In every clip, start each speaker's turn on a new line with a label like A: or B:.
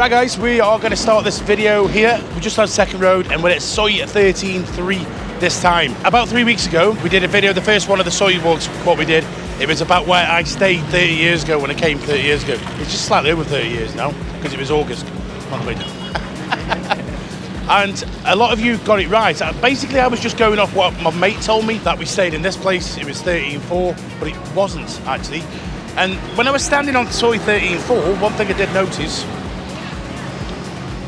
A: Right guys, we are going to start this video here. We're just on Second Road and we're at Soi 13.3 this time. About 3 weeks ago, we did a video, the first one of the Soi walks, what we did. It was about where I stayed 30 years ago when I came 30 years ago. It's just slightly over 30 years now, because it was August. On the way down. And a lot of you got it right. Basically, I was just going off what my mate told me, that we stayed in this place. It was 13.4, but it wasn't actually. And when I was standing on Soi 13.4, one thing I did notice,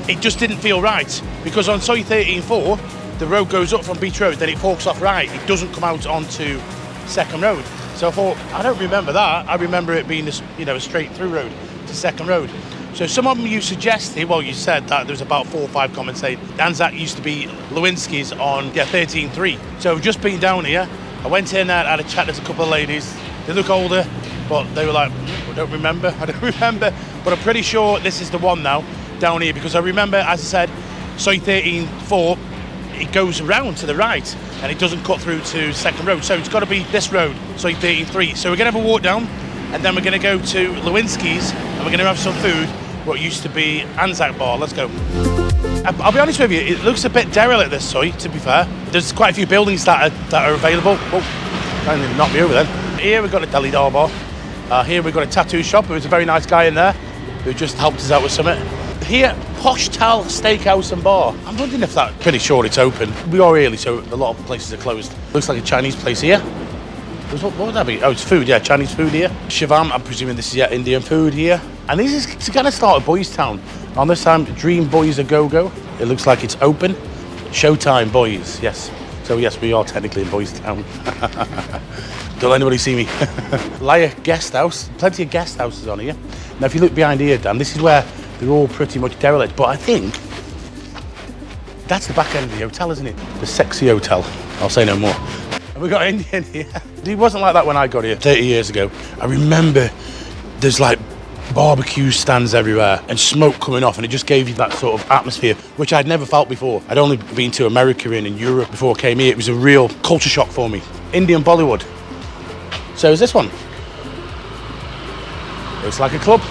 A: it just didn't feel right, because on Soi 13.4 the road goes up from Beach Road, then it forks off right, it doesn't come out onto Second Road. So I thought, I don't remember that, I remember it being a straight through road to Second Road. So some of them you suggested, well, you said that there was about 4 or 5 comments saying Anzac used to be Lewinsky's on 13.3. So I've just been down here, I went in there, had a chat with a couple of ladies, they look older, but they were like, I don't remember, but I'm pretty sure this is the one now. Down here, because I remember, as I said, Soi 13.4, it goes around to the right and it doesn't cut through to Second Road, so it's got to be this road, Soi 13.3. So we're going to have a walk down and then we're going to go to Lewinsky's and we're going to have some food, what used to be Anzac Bar. Let's go. I'll be honest with you, it looks a bit derelict, this Soi, to be fair. There's quite a few buildings that are available. Oh, can't even knock me over then. Here we've got a deli bar. Here we've got a tattoo shop. There was a very nice guy in there who just helped us out with something. Here, Posh Tal Steakhouse and Bar. I'm wondering if that, pretty sure it's open. We are early, so a lot of places are closed. Looks like a Chinese place here. What would that be? Oh, it's food, yeah, Chinese food here. Shivam, I'm presuming this is Indian food here. And this is going to start at Boys Town. On this time, Dream Boys A Go-Go. It looks like it's open. Showtime Boys, yes. So yes, we are technically in Boys Town. Don't let anybody see me. Laya Guest House. Plenty of guest houses on here. Now, if you look behind here, Dan, this is where they're all pretty much derelict, but I think that's the back end of the hotel, isn't it? The sexy hotel. I'll say no more. And we've got Indian here. It wasn't like that when I got here 30 years ago. I remember there's like barbecue stands everywhere and smoke coming off, and it just gave you that sort of atmosphere, which I'd never felt before. I'd only been to America and in Europe before I came here. It was a real culture shock for me. Indian Bollywood. So is this one? Looks like a club.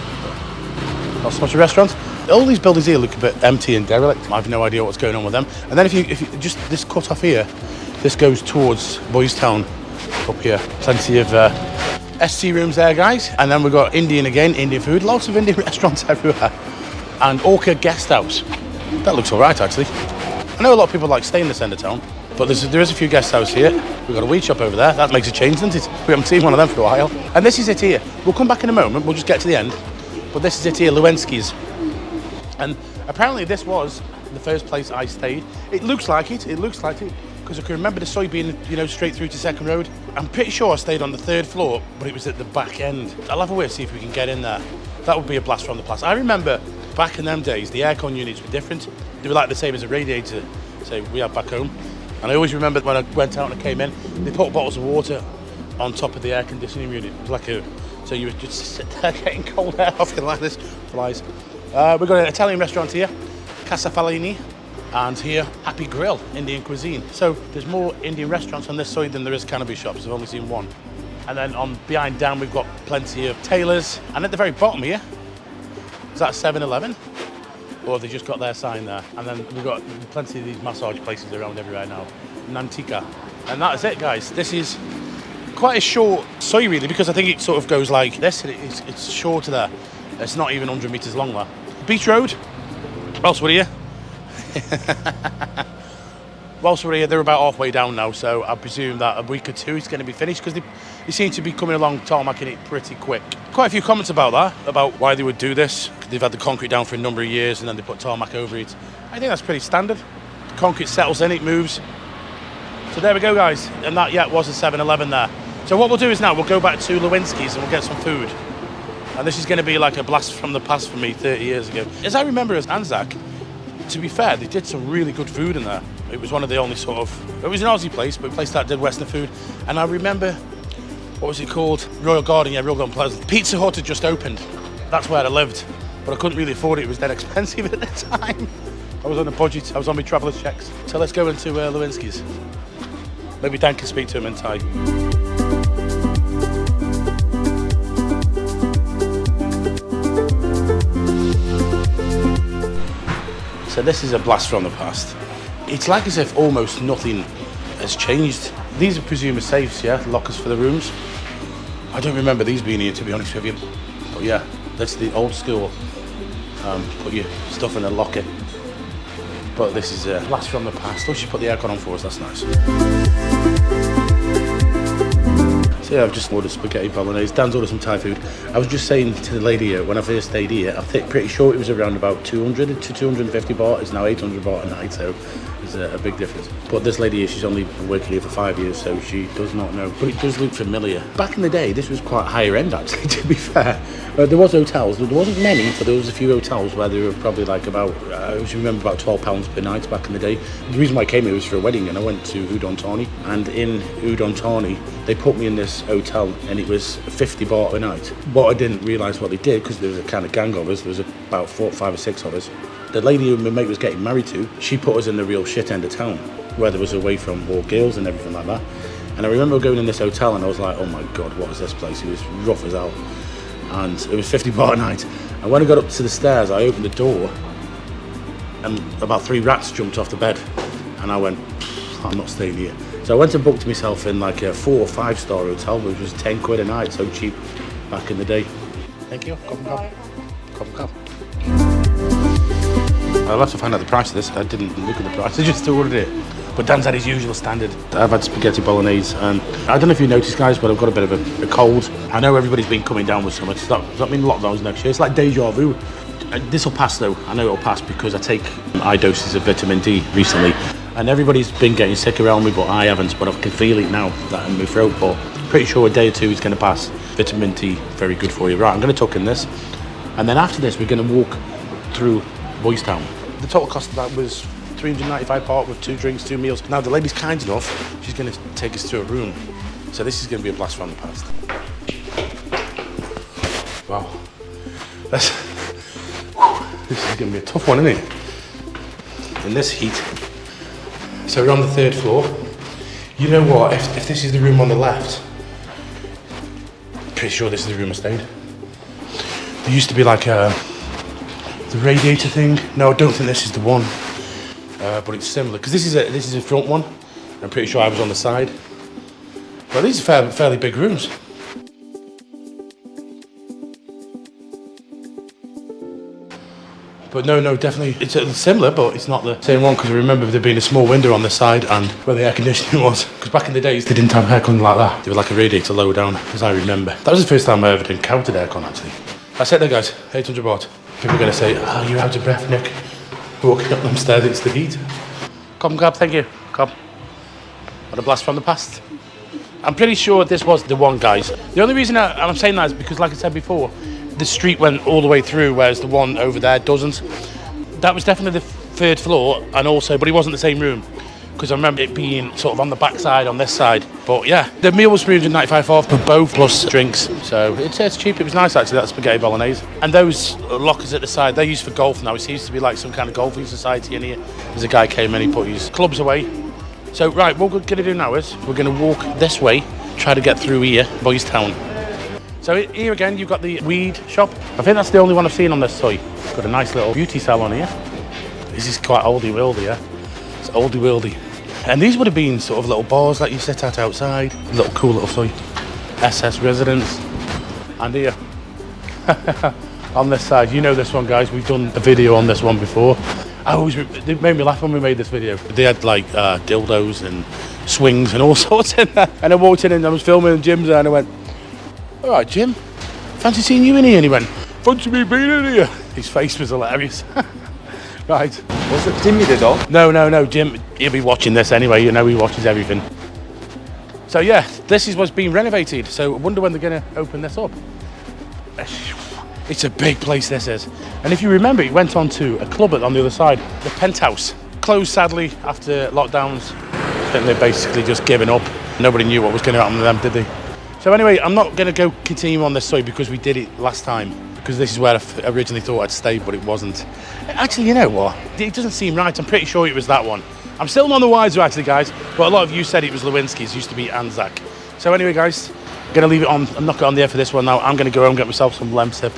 A: Not so much a restaurant. All these buildings here look a bit empty and derelict. I have no idea what's going on with them. And then if you just this cut off here, this goes towards Boys Town up here. Plenty of SC rooms there, guys. And then we've got Indian again, Indian food. Lots of Indian restaurants everywhere. And Orchid Guest House. That looks all right, actually. I know a lot of people like staying in this end of town, but there is a few guest houses here. We've got a weed shop over there. That makes a change, doesn't it? We haven't seen one of them for a while. And this is it here. We'll come back in a moment. We'll just get to the end. But this is it here, Lewinsky's. And apparently this was the first place I stayed. It looks like it, because I can remember the Soi being, straight through to Second Road. I'm pretty sure I stayed on the 3rd floor, but it was at the back end. I'll have a way to see if we can get in there. That would be a blast from the past. I remember back in them days, the aircon units were different. They were like the same as a radiator, say, we had back home. And I always remember when I went out and I came in, they put bottles of water on top of the air conditioning unit. It was like so you would just sit there getting cold air off you like this. Flies. We've got an Italian restaurant here, Casa Fellini, and here, Happy Grill, Indian cuisine. So there's more Indian restaurants on this side than there is cannabis shops. I've only seen one. And then behind Dan, we've got plenty of tailors. And at the very bottom here, is that 7-Eleven? Or they just got their sign there. And then we've got plenty of these massage places around everywhere now. Nantika. And that is it, guys. This is quite a short Soi, really, because I think it sort of goes like this. It's shorter there. It's not even 100 metres long there. Beach Road. Whilst we're here. Whilst we're here, they're about halfway down now, so I presume that a week or two is going to be finished, because they seem to be coming along tarmacking it pretty quick. Quite a few comments about that, about why they would do this. They've had the concrete down for a number of years and then they put tarmac over it. I think that's pretty standard. The concrete settles in, it moves. So there we go, guys. And that, was a 7-Eleven there. So what we'll do is now we'll go back to Lewinsky's and we'll get some food. And this is going to be like a blast from the past for me 30 years ago. As I remember, as Anzac, to be fair, they did some really good food in there. It was one of the only it was an Aussie place, but a place that did Western food. And I remember what was it called? Royal Garden, yeah, Royal Garden Plaza. Pizza Hut had just opened. That's where I lived, but I couldn't really afford it. It was dead expensive at the time. I was on a budget, I was on my traveller's checks. So let's go into Lewinsky's. Maybe Dan can speak to him in Thai. So this is a blast from the past. It's like as if almost nothing has changed. These are presumed safes, yeah, lockers for the rooms. I don't remember these being here, to be honest with you. But yeah, that's the old school. Put your stuff in a locker. But this is a blast from the past. Oh, she put the aircon on for us, that's nice. So yeah, I've just ordered spaghetti bolognese. Dan's ordered some Thai food. I was just saying to the lady here, when I first stayed here, I'm pretty sure it was around about 200 to 250 baht. It's now 800 baht a night, so there's a big difference. But this lady here, she's only been working here for 5 years, so she does not know. But it does look familiar. Back in the day, this was quite higher end, actually, to be fair. There was hotels. There wasn't many, but there was a few hotels where they were probably like about, I remember about £12 per night back in the day. The reason why I came here was for a wedding, and I went to Udon Thani. And in Udon Thani, they put me in this hotel, and it was 50 baht a night. What I didn't realise what they did, because there was a kind of gang of us, there was about 5 or 6 of us. The lady who my mate was getting married to, she put us in the real shit end of town, where there was away from all girls and everything like that. And I remember going in this hotel, and I was like, oh my God, what is this place? It was rough as hell. And it was 50 baht a night. And when I got up to the stairs, I opened the door, and about 3 rats jumped off the bed. And I went, I'm not staying here. So I went and booked myself in like a 4 or 5 star hotel, which was 10 quid a night, so cheap back in the day. Thank you. Come. I'll have to find out the price of this. I didn't look at the price, I just ordered it. But Dan's had his usual standard. I've had spaghetti bolognese, and I don't know if you noticed, guys, but I've got a bit of a cold. I know everybody's been coming down with summer. Does that mean lockdowns next year? It's like deja vu. This will pass though. I know it'll pass because I take eye doses of vitamin D recently. And everybody's been getting sick around me, but I haven't. But I can feel it now that in my throat. But pretty sure a day or 2 is going to pass. Vitamin D, very good for you. Right, I'm going to tuck in this. And then after this, we're going to walk through Boys Town. The total cost of that was 395 baht with 2 drinks, 2 meals. Now the lady's kind enough, she's going to take us to a room. So this is going to be a blast from the past. Wow. This is going to be a tough one, isn't it? In this heat. So we're on the 3rd floor. You know what, if this is the room on the left, pretty sure this is the room I stayed. There used to be like the radiator thing. No, I don't think this is the one. But it's similar, because this is a front one. I'm pretty sure I was on the side. Well, these are fairly big rooms. But no, definitely, it's similar, but it's not the same one, because I remember there being a small window on the side and where the air conditioning was. Because back in the days, they didn't have aircon like that. They were like a radiator low down, as I remember. That was the first time I ever encountered aircon, actually. That's it there, guys, 800 baht. People are going to say, oh, you're out of breath, Nick. Walking up them stairs, it's the heat. Come, Gab, thank you. Come. What a blast from the past. I'm pretty sure this was the one, guys. The only reason I'm saying that is because, like I said before, the street went all the way through, whereas the one over there doesn't. That was definitely the 3rd floor, and also, but it wasn't the same room, because I remember it being sort of on the back side, on this side. But yeah, the meal was 395 baht for both, plus drinks. So it's cheap. It was nice, actually, that spaghetti bolognese. And those lockers at the side, they're used for golf now. It seems to be like some kind of golfing society in here. There's a guy came in, he put his clubs away. So right, what we're going to do now is we're going to walk this way, try to get through here, Boys Town. So here again, you've got the weed shop. I think that's the only one I've seen on this site. Got a nice little beauty salon here. This is quite oldie-worldy, yeah? It's oldie-worldy. And these would have been sort of little bars that you sit at outside. Little cool little site. SS Residence. And here, on this side, you know this one, guys. We've done a video on this one before. They made me laugh when we made this video. They had like dildos and swings and all sorts in there. And I walked in and I was filming and Jim's there and I went, all right, Jim, fancy seeing you in here? And he went, fancy me being in here? His face was hilarious. Right.
B: Was it Jimmy the dog?
A: No, Jim, he'll be watching this anyway, you know he watches everything. So yeah, this is what's being renovated, so I wonder when they're going to open this up. It's a big place, this is. And if you remember, it went on to a club on the other side, the Penthouse. Closed, sadly, after lockdowns. I think they're basically just giving up. Nobody knew what was going to happen to them, did they? So anyway, I'm not going to go continue on this soy because we did it last time. Because this is where I originally thought I'd stay, but it wasn't. Actually, you know what? It doesn't seem right. I'm pretty sure it was that one. I'm still none the wiser, actually, guys. But a lot of you said it was Lewinsky's. Used to be Anzac. So anyway, guys, I'm going to leave it on and knock it on the air for this one now. I'm going to go home, get myself some lemsip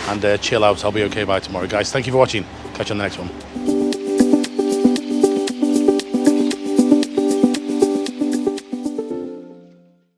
A: and chill out. I'll be okay by tomorrow, guys. Thank you for watching. Catch you on the next one.